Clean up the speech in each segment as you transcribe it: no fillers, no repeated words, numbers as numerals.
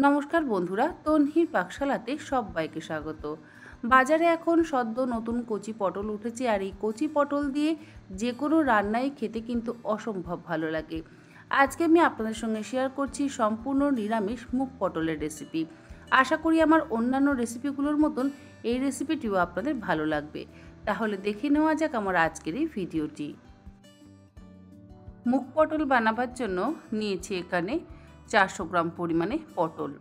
নমস্কার বন্ধুরা, তন্হির পাকশালাতে সবাইকে স্বাগত। বাজারে এখন সদ্য নতুন কচি পটল উঠেছে, আর এই কচি পটল দিয়ে যে কোনো রান্নাই খেতে কিন্তু অসম্ভব ভালো লাগে। আজকে আমি আপনাদের সঙ্গে শেয়ার করছি সম্পূর্ণ নিরামিষ মুগ পটলের রেসিপি। আশা করি আমার অন্যান্য রেসিপিগুলোর মতন এই রেসিপিটিও আপনাদের ভালো লাগবে। তাহলে দেখে নেওয়া যাক আমার আজকের এই ভিডিওটি। মুগ পটল বানাবার জন্য নিয়েছি এখানে 400 গ্রাম পরিমাণে পটল।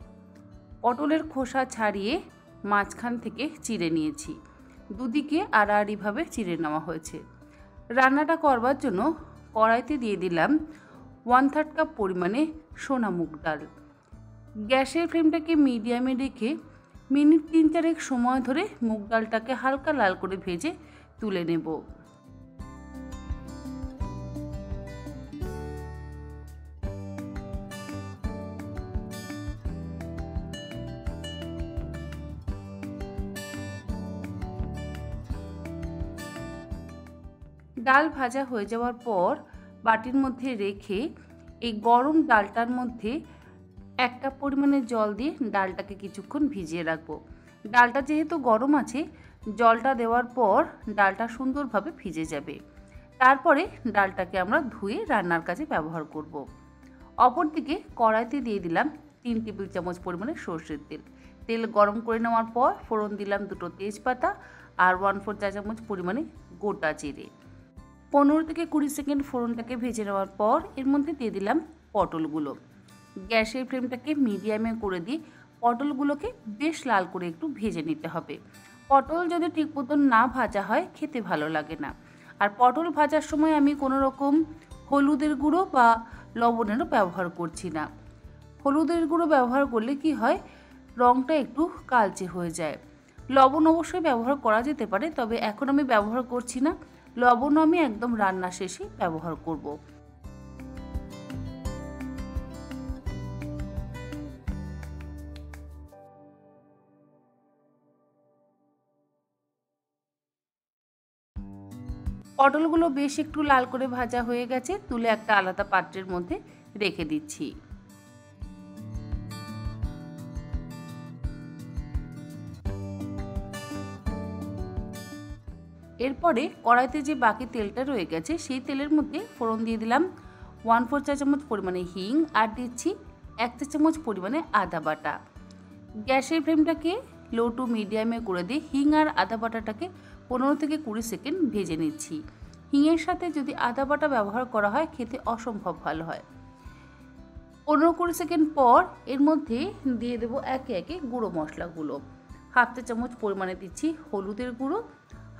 পটলের খোসা ছাড়িয়ে মাঝখান থেকে চিড়ে নিয়েছি। দুদিকে আড়াআড়িভাবে চিড়ে নেওয়া হয়েছে। রান্নাটা করবার জন্য কড়াইতে দিয়ে দিলাম 1/3 কাপ পরিমাণে সোনা মুগ ডাল। গ্যাসের ফ্লেমটাকে মিডিয়ামে রেখে মিনিট 3-4 সময় ধরে মুগ ডালটাকে হালকা লাল করে ভেজে তুলে নেব। ডাল ভাজা হয়ে যাওয়ার পর বাটির মধ্যে রেখে এই গরম ডালটার মধ্যে 1 কাপ পরিমাণে জল দিয়ে ডালটাকে কিছুক্ষণ ভিজিয়ে রাখবো। ডালটা যেহেতু গরম আছে, জলটা দেওয়ার পর ডালটা সুন্দরভাবে ভিজে যাবে। তারপরে ডালটাকে আমরা ধুয়ে রান্নার কাজে ব্যবহার করব। অপরদিকে কড়াইতে দিয়ে দিলাম 3 টেবিল চামচ পরিমাণে সরষের তেল। তেল গরম করে নেওয়ার পর ফোড়ন দিলাম 2টো তেজপাতা আর 1/4 চা চামচ পরিমাণে গোটা জিরে। 15 থেকে 20 সেকেন্ড ফোড়নটাকে ভেজে নেওয়ার পর এর মধ্যে দিয়ে দিলাম পটলগুলো। গ্যাসের ফ্লেমটাকে মিডিয়ামে করে দিয়ে পটলগুলোকে বেশ লাল করে একটু ভেজে নিতে হবে। পটল যদি ঠিক মতন না ভাজা হয় খেতে ভালো লাগে না। আর পটল ভাজার সময় আমি কোনো রকম হলুদের গুঁড়ো বা লবণেরও ব্যবহার করছি না। হলুদের গুঁড়ো ব্যবহার করলে কি হয়, রঙটা একটু কালচে হয়ে যায়। লবণ অবশ্যই ব্যবহার করা যেতে পারে, তবে এখন আমি ব্যবহার করছি না। লবণ আমি একদম রান্না শেষে ব্যবহার করব। পটলগুলো বেশ একটু লাল করে ভাজা হয়ে গেছে, তুলে একটা আলাদা পাত্রের মধ্যে রেখে দিচ্ছি। এরপরে কড়াইতে যে বাকি তেলটা রয়ে গেছে সেই তেলের মধ্যে ফোড়ন দিয়ে দিলাম 1/4 চা চামচ পরিমাণে হিং, আর দিচ্ছি 1 চা চামচ পরিমাণে আদা বাটা। গ্যাসের ফ্লেমটাকে লো টু মিডিয়ামে করে দিয়ে হিং আর আদা বাটাটাকে 15 থেকে 20 সেকেন্ড ভেজে নিচ্ছি। হিংয়ের সাথে যদি আদা বাটা ব্যবহার করা হয় খেতে অসম্ভব ভালো হয়। 15-20 সেকেন্ড পর এর মধ্যে দিয়ে দেবো একে একে গুঁড়ো মশলাগুলো। 1/2 চা চামচ পরিমাণে দিচ্ছি হলুদের গুঁড়ো,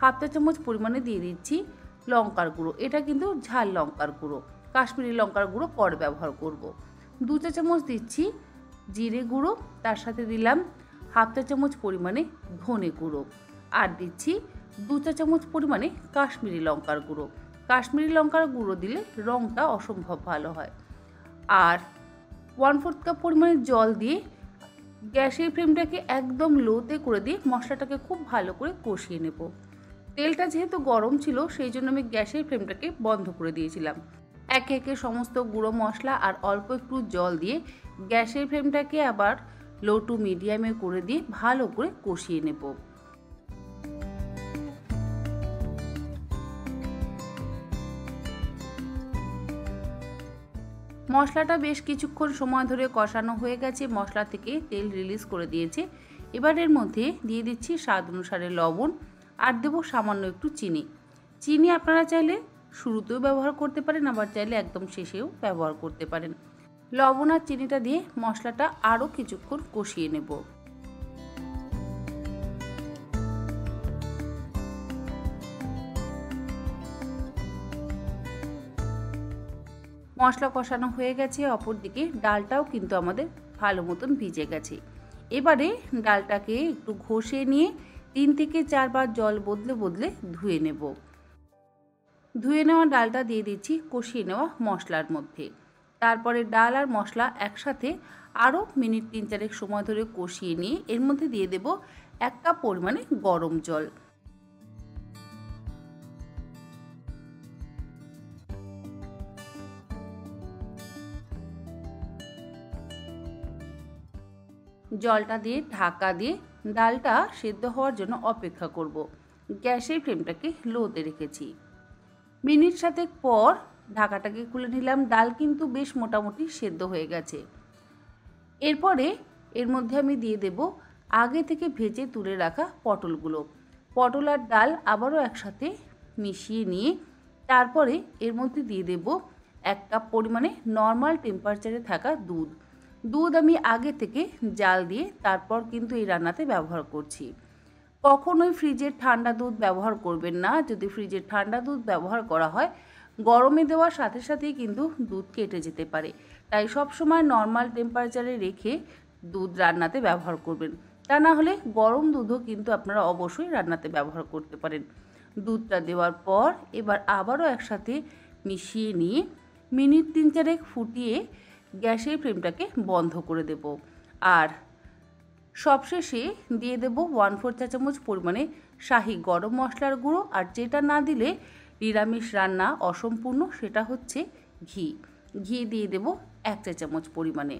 1/2 চা চামচ পরিমাণে দিয়ে দিচ্ছি লঙ্কার গুঁড়ো। এটা কিন্তু ঝাল লঙ্কার গুঁড়ো, কাশ্মীরি লঙ্কার গুঁড়ো পরে ব্যবহার করব। 2 চা চামচ দিচ্ছি জিরে গুঁড়ো, তার সাথে দিলাম 1/2 চা চামচ পরিমাণে ধনে গুঁড়ো, আর দিচ্ছি 2 চা চামচ পরিমাণে কাশ্মীরি লঙ্কার গুঁড়ো। কাশ্মীরি লঙ্কার গুঁড়ো দিলে রঙটা অসম্ভব ভালো হয়। আর 1/4 কাপ পরিমাণে জল দিয়ে গ্যাসের ফ্লেমটাকে একদম লোতে করে দিয়ে মশলাটাকে খুব ভালো করে কষিয়ে নেব। তেলটা যেহেতু গরম ছিল সেই জন্য আমি গ্যাসের ফ্লেমটাকে বন্ধ করে দিয়েছিলাম। একে একে সমস্ত গুঁড়ো মশলা আর অল্প একটু জল দিয়ে গ্যাসের ফ্লেমটাকে আবার লো টু মিডিয়ামে করে দিয়ে ভালো করে কষিয়ে নেব। মশলাটা বেশ কিছুক্ষণ সময় ধরে কষানো হয়ে গেছে, মশলা থেকে তেল রিলিজ করে দিয়েছে। এবার এর মধ্যে দিয়ে দিচ্ছি স্বাদ অনুসারে লবণ, আর দেবো সামান্য একটু চিনি। চিনি আপনারা চাইলে শুরুতেও ব্যবহার করতে পারেন, আবার চাইলে একদম শেষেও ব্যবহার করতে পারেন। লবণ আর চিনিটা দিয়ে মশলাটা আরও কিছুক্ষণ কষিয়ে নেব। মশলা কষানো হয়ে গেছে, অপরদিকে ডালটাও কিন্তু আমাদের ভালো মতন ভিজে গেছে। এবারে ডালটাকে একটু ঘষে নিয়ে 3 থেকে 4 বার জল বদলে বদলে ধুয়ে নেব। ধুয়ে নেওয়া ডালটা দিয়ে দিচ্ছি কষিয়ে নেওয়া মশলার মধ্যে। তারপরে ডাল আর মশলা একসাথে আরও মিনিট 3-4 সময় ধরে কষিয়ে নিয়ে এর মধ্যে দিয়ে দেব 1 কাপ পরিমাণে গরম জল। জলটা দিয়ে ঢাকা দিয়ে ডালটা সেদ্ধ হওয়ার জন্য অপেক্ষা করব। গ্যাসের ফ্লেমটাকে লোতে রেখেছি। মিনিট 7 পর ঢাকাটাকে খুলে নিলাম। ডাল কিন্তু বেশ মোটামুটি সেদ্ধ হয়ে গেছে। এরপরে এর মধ্যে আমি দিয়ে দেব আগে থেকে ভেজে তুলে রাখা পটলগুলো। পটল আর ডাল আবারও একসাথে মিশিয়ে নিয়ে তারপরে এর মধ্যে দিয়ে দেব 1 কাপ পরিমাণে নর্মাল টেম্পারেচারে থাকা দুধ। দুধ আমি আগে থেকে জাল দিয়ে তারপর কিন্তু এই রান্নাতে ব্যবহার করছি। কখনোই ফ্রিজের ঠান্ডা দুধ ব্যবহার করবেন না। যদি ফ্রিজের ঠান্ডা দুধ ব্যবহার করা হয়, গরমে দেওয়ার সাথে সাথেই কিন্তু দুধ কেটে যেতে পারে। তাই সবসময় নর্মাল টেম্পারেচারে রেখে দুধ রান্নাতে ব্যবহার করবেন। তা না হলে গরম দুধও কিন্তু আপনারা অবশ্যই রান্নাতে ব্যবহার করতে পারেন। দুধটা দেওয়ার পর এবার আবারও একসাথে মিশিয়ে নিয়ে মিনিট 3-4 ফুটিয়ে গ্যাসের ফ্লেমটাকে বন্ধ করে দেব। আর সবশেষে দিয়ে দেব 1/4 চা চামচ পরিমাণে শাহি গরম মশলার গুঁড়ো। আর যেটা না দিলে নিরামিষ রান্না অসম্পূর্ণ, সেটা হচ্ছে ঘি। ঘি দিয়ে দেব 1 চা চামচ পরিমাণে।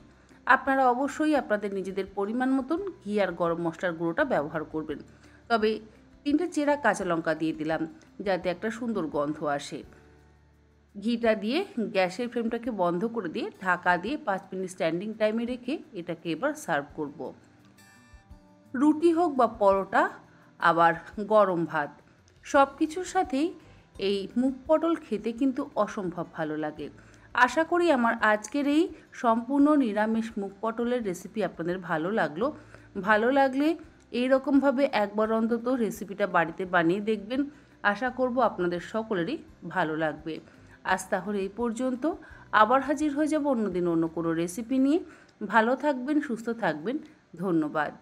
আপনারা অবশ্যই আপনাদের নিজেদের পরিমাণ মতন ঘি আর গরম মশলার গুঁড়োটা ব্যবহার করবেন। তবে 3টে চেরা কাঁচা লঙ্কা দিয়ে দিলাম যাতে একটা সুন্দর গন্ধ আসে। ঘিটা দিয়ে গ্যাসের ফ্লেমটাকে বন্ধ করে দিয়ে ঢাকা দিয়ে 5 মিনিট স্ট্যান্ডিং টাইমে রেখে এটাকে এবার সার্ভ করব। রুটি হোক বা পরোটা, আবার গরম ভাত, সব কিছুর সাথেই এই মুগ পটল খেতে কিন্তু অসম্ভব ভালো লাগে। আশা করি আমার আজকের এই সম্পূর্ণ নিরামিষ মুগ পটলের রেসিপি আপনাদের ভালো লাগলো। ভালো লাগলে এইরকমভাবে একবার অন্তত রেসিপিটা বাড়িতে বানিয়ে দেখবেন। আশা করব আপনাদের সকলেরই ভালো লাগবে। আজ তাহলে এই পর্যন্ত। আবার হাজির হয়ে যাব অন্যদিন অন্য কোনো রেসিপি নিয়ে। ভালো থাকবেন, সুস্থ থাকবেন। ধন্যবাদ।